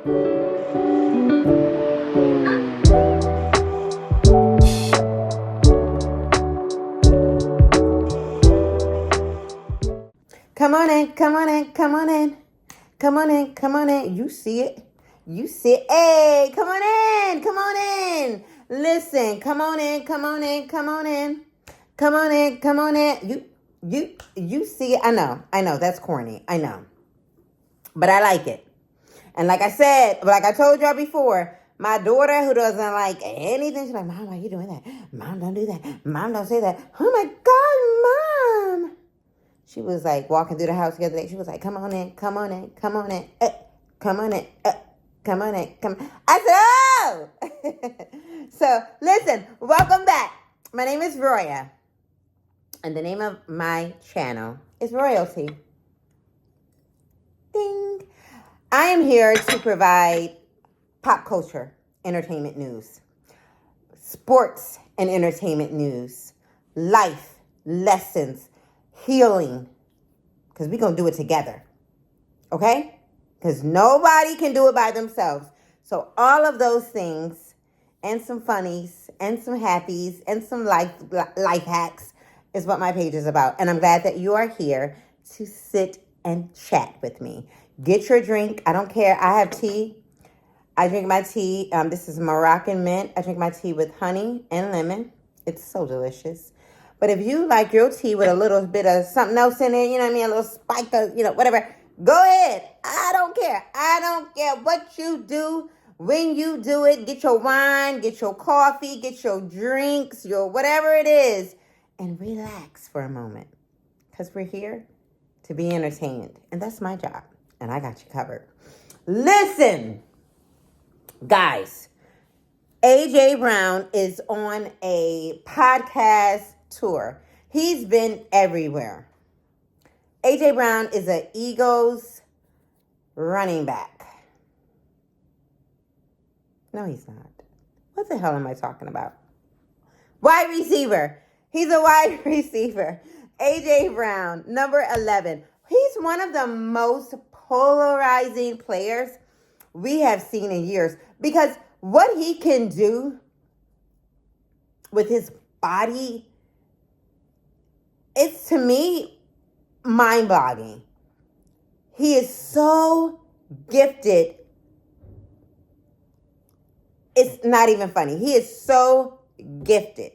Come on in, come on in, come on in. Come on in, come on in. You see it. You see it. Hey, come on in, come on in. Listen, come on in, come on in, come on in. Come on in, come on in. You see it. I know, that's corny. I know. But I like it. And like I said, like I told y'all before, my daughter who doesn't like anything, she's like, Mom, why are you doing that? Mom, don't do that. Mom, don't say that. Oh my God, Mom. She was like walking through the house the other day. She was like, come on in, come on in, come on in, come on in, come on in, come. I said, oh! So listen, welcome back. My name is Roya. And the name of my channel is Royalty. Ding. I am here to provide pop culture, entertainment news, sports and entertainment news, life lessons, healing, because we're going to do it together, okay? Because nobody can do it by themselves. So all of those things and some funnies and some happies and some life hacks is what my page is about. And I'm glad that you are here to sit and chat with me. Get your drink. I don't care. I have tea. I drink my tea. This is Moroccan mint. I drink my tea with honey and lemon. It's so delicious. But if you like your tea with a little bit of something else in it, you know what I mean? A little spike of, whatever. Go ahead. I don't care. I don't care what you do, when you do it. Get your wine, get your coffee, get your drinks, your whatever it is, and relax for a moment. Because we're here to be entertained. And that's my job. And I got you covered. Listen, guys. AJ Brown is on a podcast tour. He's been everywhere. AJ Brown is an Eagles running back. No, he's not. What the hell am I talking about? Wide receiver. He's a wide receiver. AJ Brown, number 11. He's one of the most polarizing players we have seen in years because what he can do with his body, it's to me mind-boggling. He is so gifted. It's not even funny. He is so gifted.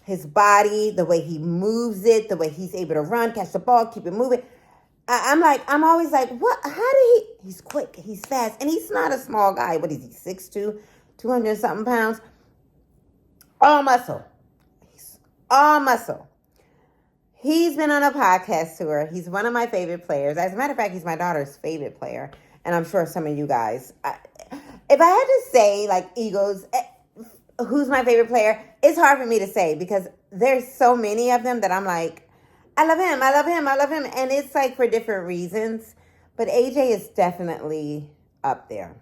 His body, the way he moves it, the way he's able to run, catch the ball, keep it moving. I'm always like, what? How did he's quick, he's fast, and he's not a small guy. What is he, 6'2", 200-something pounds? All muscle. He's all muscle. He's been on a podcast tour. He's one of my favorite players. As a matter of fact, he's my daughter's favorite player, and I'm sure some of you guys. If I had to say, like, Eagles, who's my favorite player, it's hard for me to say because there's so many of them that I'm like, I love him, I love him, I love him. And it's like for different reasons. But AJ is definitely up there.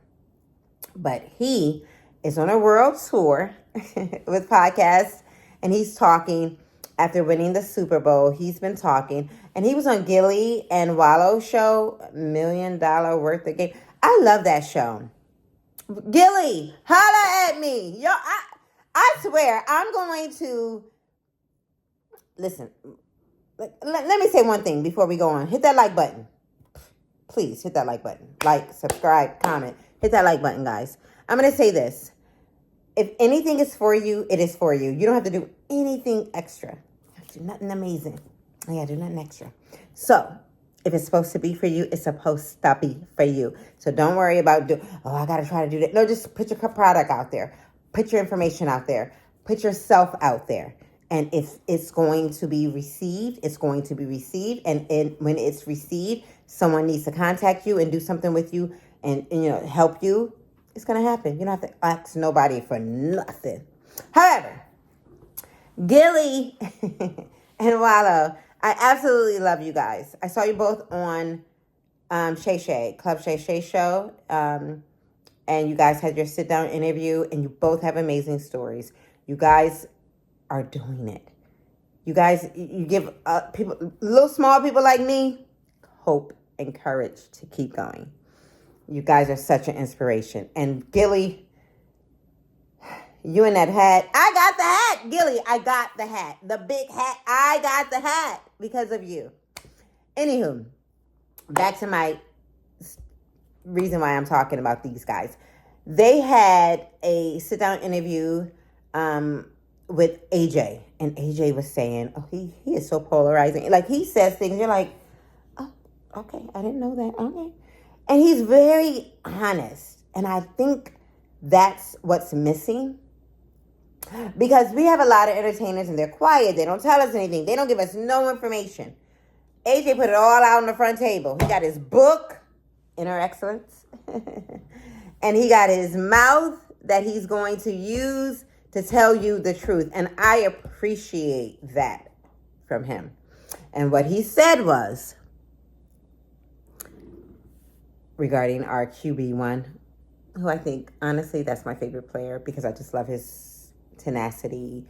But he is on a world tour with podcasts. And he's talking after winning the Super Bowl. He's been talking. And he was on Gilly and Wallow's show, $1 Million Worth of Game. I love that show. Gilly, holla at me. Yo, I swear, I'm going to... Listen... Let me say one thing before we go on. Hit that like button. Please hit that like button. Like, subscribe, comment. Hit that like button, guys. I'm going to say this. If anything is for you, it is for you. You don't have to do anything extra. You have to do nothing amazing. You got to do nothing extra. So, if it's supposed to be for you, it's supposed to be for you. So don't worry about, I got to try to do that. No, just put your product out there. Put your information out there. Put yourself out there. And if it's going to be received, it's going to be received. And when it's received, someone needs to contact you and do something with you and help you. It's going to happen. You don't have to ask nobody for nothing. However, Gilly and Wallow, I absolutely love you guys. I saw you both on Shay Shay, Club Shay Shay show. And you guys had your sit-down interview, and you both have amazing stories. You guys are doing it. You guys, you give people, little small people like me, hope and courage to keep going. You guys are such an inspiration. And Gilly, you in that hat. I got the hat, Gilly. I got the hat. The big hat. I got the hat because of you. Anywho, back to my reason why I'm talking about these guys. They had a sit-down interview with AJ. And AJ was saying, oh, he is so polarizing. Like, he says things, you're like, oh, okay, I didn't know that. Okay. And he's very honest. And I think that's what's missing. Because we have a lot of entertainers and they're quiet. They don't tell us anything. They don't give us no information. AJ put it all out on the front table. He got his book, Inner Excellence. And he got his mouth that he's going to use to tell you the truth. And I appreciate that from him. And what he said was, regarding our QB1, who I think, honestly, that's my favorite player because I just love his tenacity.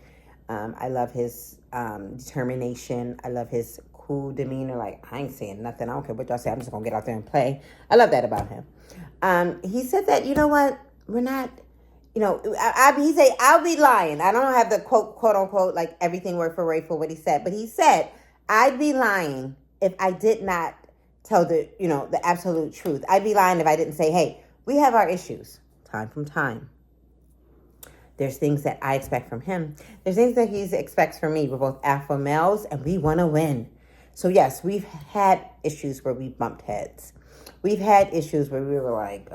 I love his determination. I love his cool demeanor. Like, I ain't saying nothing. I don't care what y'all say. I'm just going to get out there and play. I love that about him. He said that, you know what? We're not, you know, he said, I'll be lying. I don't have the quote unquote, like everything word for word for what he said. But he said, I'd be lying if I did not tell the, you know, the absolute truth. I'd be lying if I didn't say, hey, we have our issues time from time. There's things that I expect from him. There's things that he expects from me. We're both alpha males and we want to win. So yes, we've had issues where we bumped heads. We've had issues where we were like,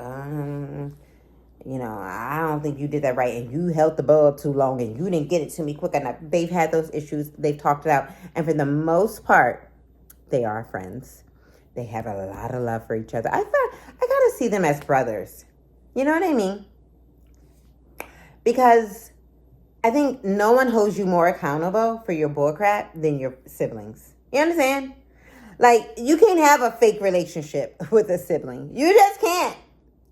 you know, I don't think you did that right. And you held the bulb too long and you didn't get it to me quick enough. They've had those issues. They've talked it out. And for the most part, they are friends. They have a lot of love for each other. I gotta see them as brothers. You know what I mean? Because I think no one holds you more accountable for your bullcrap than your siblings. You understand? Like, you can't have a fake relationship with a sibling. You just can't.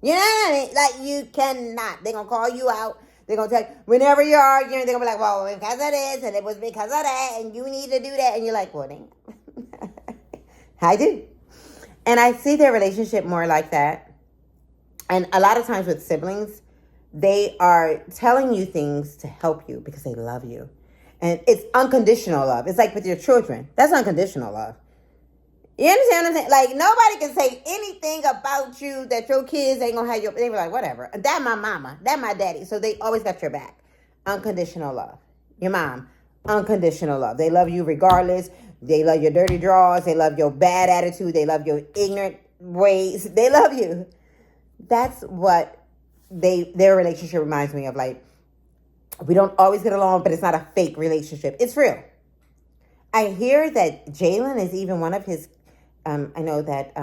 You know what I mean? Like, you cannot. They're going to call you out. They're going to tell you, whenever you're arguing, they're going to be like, well, because of this, and it was because of that, and you need to do that. And you're like, well, dang. I do. And I see their relationship more like that. And a lot of times with siblings, they are telling you things to help you because they love you. And it's unconditional love. It's like with your children. That's unconditional love. You understand what I'm saying? Like, nobody can say anything about you that your kids ain't going to have your... They were like, whatever. That my mama. That my daddy. So they always got your back. Unconditional love. Your mom. Unconditional love. They love you regardless. They love your dirty draws. They love your bad attitude. They love your ignorant ways. They love you. That's what their relationship reminds me of. Like, we don't always get along, but it's not a fake relationship. It's real. I hear that Jalen is even one of his... I know that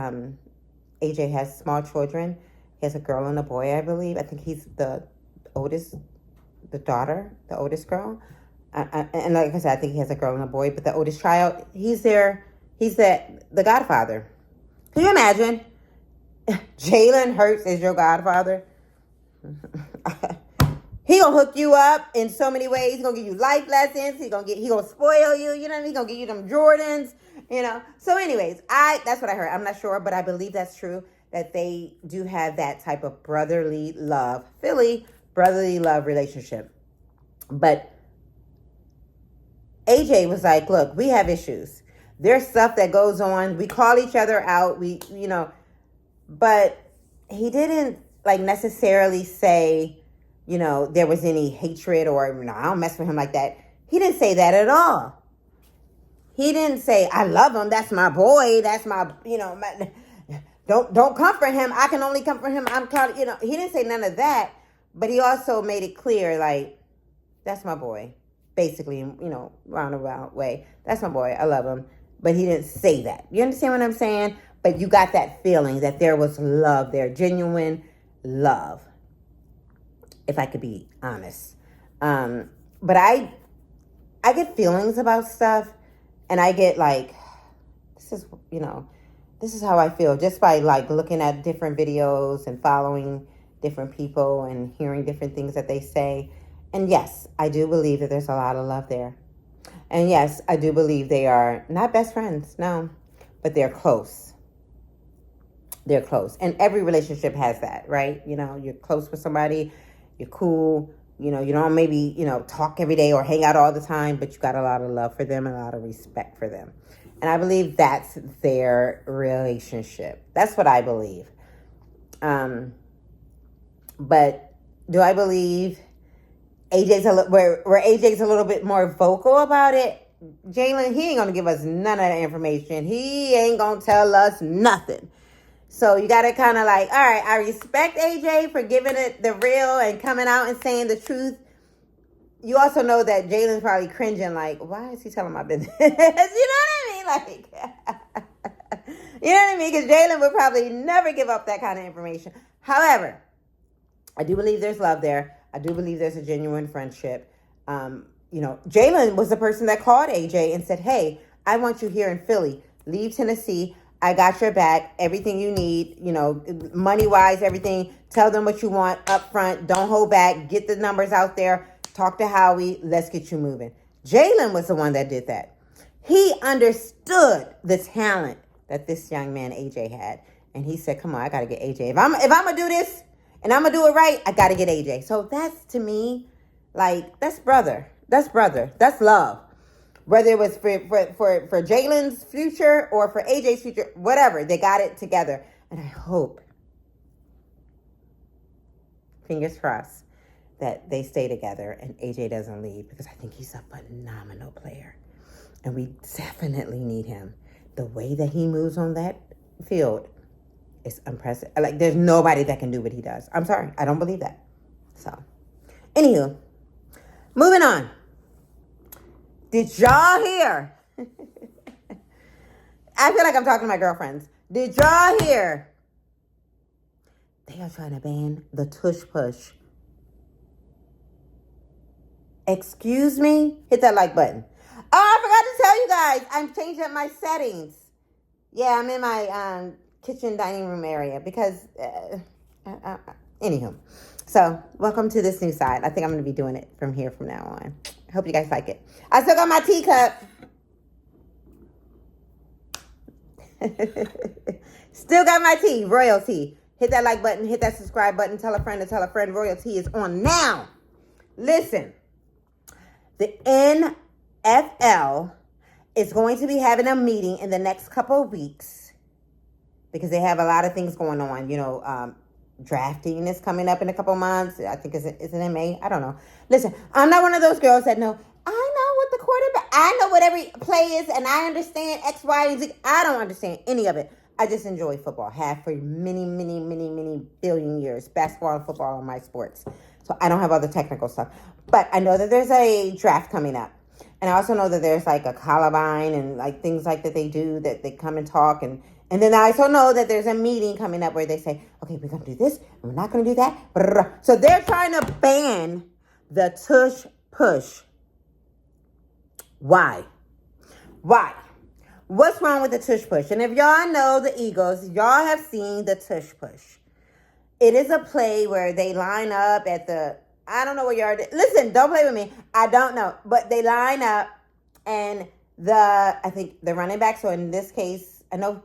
AJ has small children. He has a girl and a boy, I believe. I think he's the oldest, the daughter, the oldest girl. And like I said, I think he has a girl and a boy. But the oldest child, he's the godfather. Can you imagine? Jalen Hurts is your godfather. He gonna hook you up in so many ways. He gonna give you life lessons. He gonna spoil you. You know what I mean? He gonna give you them Jordans. You know. So, anyways, that's what I heard. I'm not sure, but I believe that's true. That they do have that type of brotherly love, brotherly love relationship. But AJ was like, "Look, we have issues. There's stuff that goes on. We call each other out. But he didn't like necessarily say." There was any hatred or, I don't mess with him like that. He didn't say that at all. He didn't say, I love him. That's my boy. That's my, don't comfort him. I can only comfort him. He didn't say none of that. But he also made it clear, like, that's my boy. Basically, roundabout way. That's my boy. I love him. But he didn't say that. You understand what I'm saying? But you got that feeling that there was love there. Genuine love. If I could be honest. But I get feelings about stuff and I get like, this is how I feel just by like looking at different videos and following different people and hearing different things that they say. And yes, I do believe that there's a lot of love there. And yes, I do believe they are not best friends, no, but they're close. they're close. And every relationship has that, right? You know, you're close with somebody, you're cool, you know, you don't maybe, you know, talk every day or hang out all the time, but you got a lot of love for them and a lot of respect for them. And I believe that's their relationship. That's what I believe. But do I believe where AJ's a little bit more vocal about it? Jalen, he ain't gonna give us none of that information. He ain't gonna tell us nothing. So you gotta kind of like, all right, I respect AJ for giving it the real and coming out and saying the truth. You also know that Jalen's probably cringing, like, why is he telling my business? You know what I mean? Like, you know what I mean? Because Jalen would probably never give up that kind of information. However, I do believe there's love there. I do believe there's a genuine friendship. You know, Jalen was the person that called AJ and said, hey, I want you here in Philly. Leave Tennessee. I got your back. Everything you need, you know, money-wise, everything. Tell them what you want up front. Don't hold back. Get the numbers out there. Talk to Howie. Let's get you moving. Jalen was the one that did that. He understood the talent that this young man, AJ, had. And he said, come on, I got to get AJ. If I'm going to do this and I'm going to do it right, I got to get AJ. So that's, to me, like, that's brother. That's brother. That's love. Whether it was for Jalen's future or for AJ's future, whatever, they got it together. And I hope, fingers crossed, that they stay together and AJ doesn't leave, because I think he's a phenomenal player. And we definitely need him. The way that he moves on that field is impressive. Like, there's nobody that can do what he does. I'm sorry. I don't believe that. So, anywho, moving on. Did y'all hear? I feel like I'm talking to my girlfriends. Did y'all hear? They are trying to ban the tush push. Excuse me? Hit that like button. Oh, I forgot to tell you guys. I'm changing up my settings. Yeah, I'm in my kitchen dining room area because, anywho. So, welcome to this new side. I think I'm going to be doing it from here from now on. I hope you guys like it. I still got my teacup. Still got my tea. Royalty. Hit that like button. Hit that subscribe button. Tell a friend to tell a friend. Royalty is on now. Listen. The NFL is going to be having a meeting in the next couple of weeks because they have a lot of things going on. You know, drafting is coming up in a couple months. I think it's in May. I don't know. Listen, I'm not one of those girls that know, I know what the quarterback, I know what every play is, and I understand X, Y, and Z. I don't understand any of it. I just enjoy football. Have for many, many, many, many billion years. Basketball and football are my sports. So I don't have all the technical stuff. But I know that there's a draft coming up. And I also know that there's like a Columbine and like things like that they do, that they come and talk. And then I also know that there's a meeting coming up where they say, okay, we're going to do this and we're not going to do that. So they're trying to ban the tush push. Why? Why? What's wrong with the tush push? And if y'all know the Eagles, y'all have seen the tush push. It is a play where they line up at the, I don't know where you are. Listen, don't play with me. I don't know. But they line up and I think the running back, so in this case, I know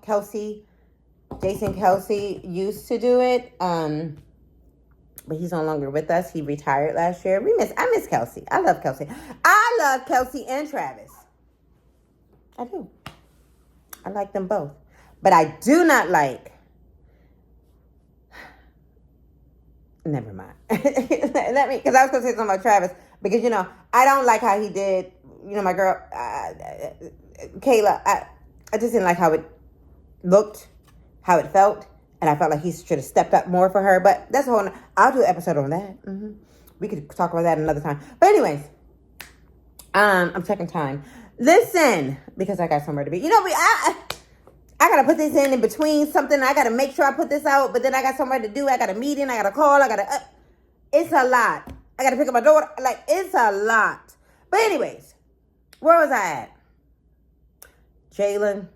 Jason Kelsey used to do it. But he's no longer with us. He retired last year. I miss Kelsey. I love Kelsey. I love Kelsey and Travis. I do. I like them both. But I do not like, never mind. Because I was going to say something about Travis. Because, you know, I don't like how he did, you know, my girl, Kayla. I just didn't like how it looked, how it felt. And I felt like he should have stepped up more for her. But that's a whole, I'll do an episode on that. We could talk about that another time. But anyways, I'm checking time. Listen, because I got somewhere to be. You know, I got to put this in between something. I got to make sure I put this out. But then I got somewhere to do. I got a meeting. I got a call. It's a lot. I got to pick up my daughter. Like, it's a lot. But anyways, where was I at? Jalen.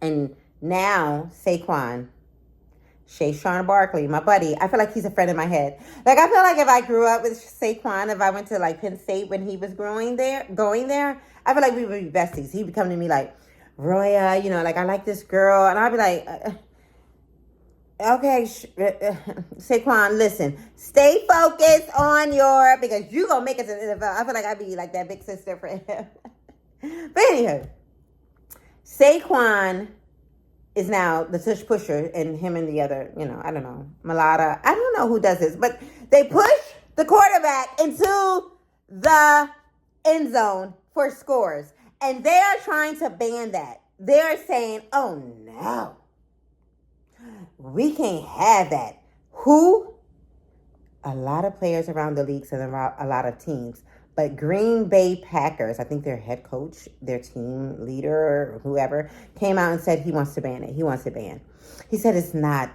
And now Saquon. Shayshawn Barkley, my buddy. I feel like he's a friend in my head. Like, I feel like if I grew up with Saquon, if I went to like Penn State when he was going there, I feel like we would be besties. He'd be coming to me like, Roya, you know, like, I like this girl. And I'd be like, Okay, Saquon, listen. Stay focused on your, because you gonna make it to the NFL. I feel like I'd be like that big sister for him. But anywho, Saquon is now the tush pusher, and him and the other, I don't know, Mulata. I don't know who does this, but they push the quarterback into the end zone for scores. And they are trying to ban that. They're saying, oh no, we can't have that. Who? A lot of players around the leagues and a lot of teams. But Green Bay Packers, I think their head coach, their team leader, or whoever, came out and said he wants to ban it. He wants it banned. He said it's not,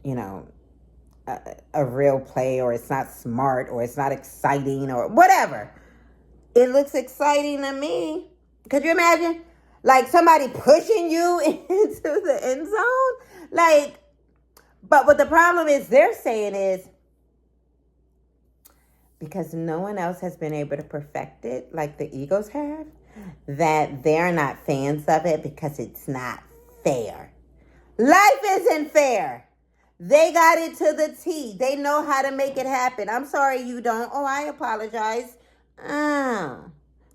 a real play, or it's not smart, or it's not exciting, or whatever. It looks exciting to me. Could you imagine? Like somebody pushing you into the end zone? Like, but what the problem is they're saying is, because no one else has been able to perfect it like the Eagles have, that they're not fans of it because it's not fair. Life isn't fair. They got it to the T. They know how to make it happen. I'm sorry you don't. Oh, I apologize.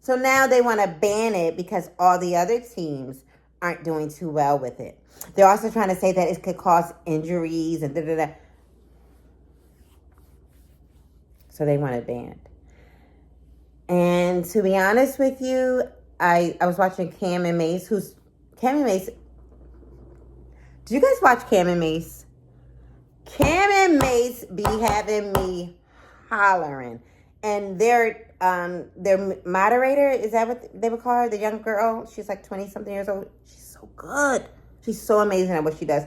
So now they want to ban it because all the other teams aren't doing too well with it. They're also trying to say that it could cause injuries and da-da-da. So they want it banned. And to be honest with you, I was watching Cam and Mace. Cam and Mace? Do you guys watch Cam and Mace? Cam and Mace be having me hollering. And their moderator, is that what they would call her? The young girl? She's like 20-something years old. She's so good. She's so amazing at what she does.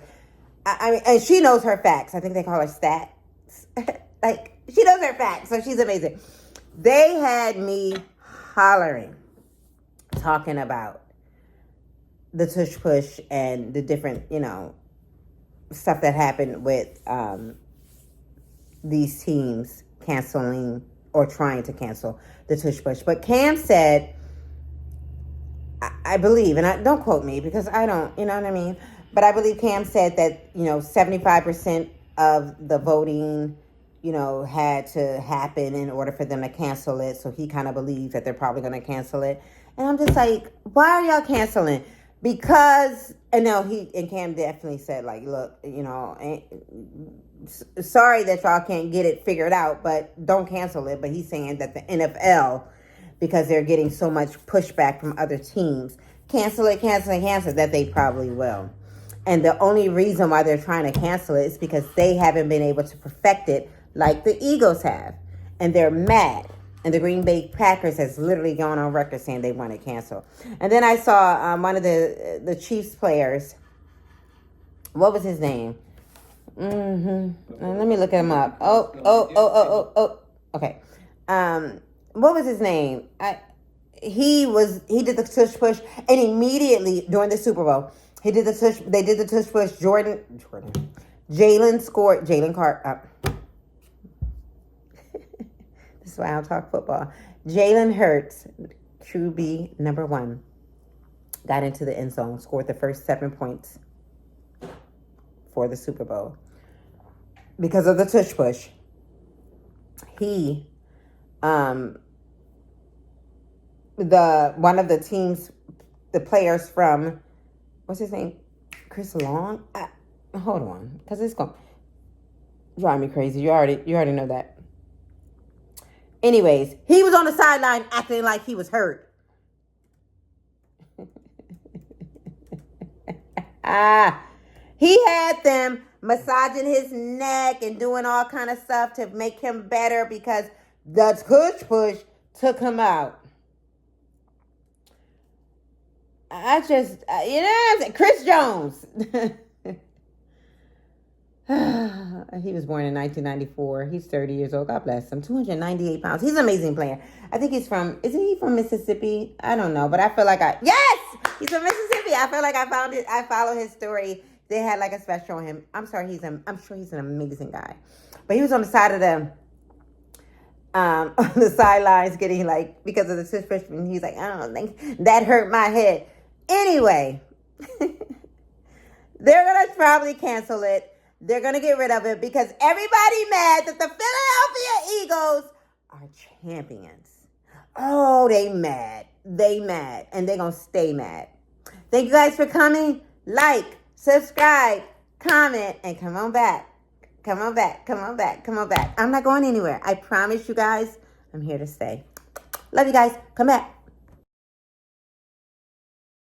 I mean, and she knows her facts. I think they call her stats. Like, she knows her facts, so she's amazing. They had me hollering, talking about the tush push and the different, stuff that happened with these teams canceling or trying to cancel the tush push. But Cam said, I believe, and don't quote me because I don't, you know what I mean? But I believe Cam said that, 75% of the voting, had to happen in order for them to cancel it. So he kind of believes that they're probably going to cancel it. And I'm just like, why are y'all canceling? Because, and Cam definitely said, like, look, sorry that y'all can't get it figured out, but don't cancel it. But he's saying that the NFL, because they're getting so much pushback from other teams, cancel it, that they probably will. And the only reason why they're trying to cancel it is because they haven't been able to perfect it like the Eagles have. And they're mad. And the Green Bay Packers has literally gone on record saying they want to cancel. And then I saw one of the Chiefs players. What was his name? Let me look him up. Oh. Okay. What was his name? He did the tush push, and immediately during the Super Bowl, they did the tush push. Jalen Carter. This is why I don't talk football. Jalen Hurts, QB number 1, got into the end zone, scored the first 7 points for the Super Bowl because of the tush push. He, one of the teams, the players from, what's his name? Chris Long? Hold on, because it's going to drive me crazy. You already know that. Anyways, he was on the sideline acting like he was hurt. He had them massaging his neck and doing all kind of stuff to make him better because the tush push took him out. I just, Chris Jones. He was born in 1994. He's 30 years old. God bless him. 298 pounds. He's an amazing player. I think isn't he from Mississippi? I don't know, but I feel like yes, he's from Mississippi. I feel like I follow his story. They had like a special on him. I'm sure he's an amazing guy. But he was on the side of on the sidelines getting like, because of the suspension, he's like, I don't think that hurt my head. Anyway, They're going to probably cancel it. They're going to get rid of it because everybody mad that the Philadelphia Eagles are champions. Oh, they mad. They mad. And they're going to stay mad. Thank you guys for coming. Like, subscribe, comment, and come on back. Come on back. Come on back. Come on back. I'm not going anywhere. I promise you guys, I'm here to stay. Love you guys. Come back.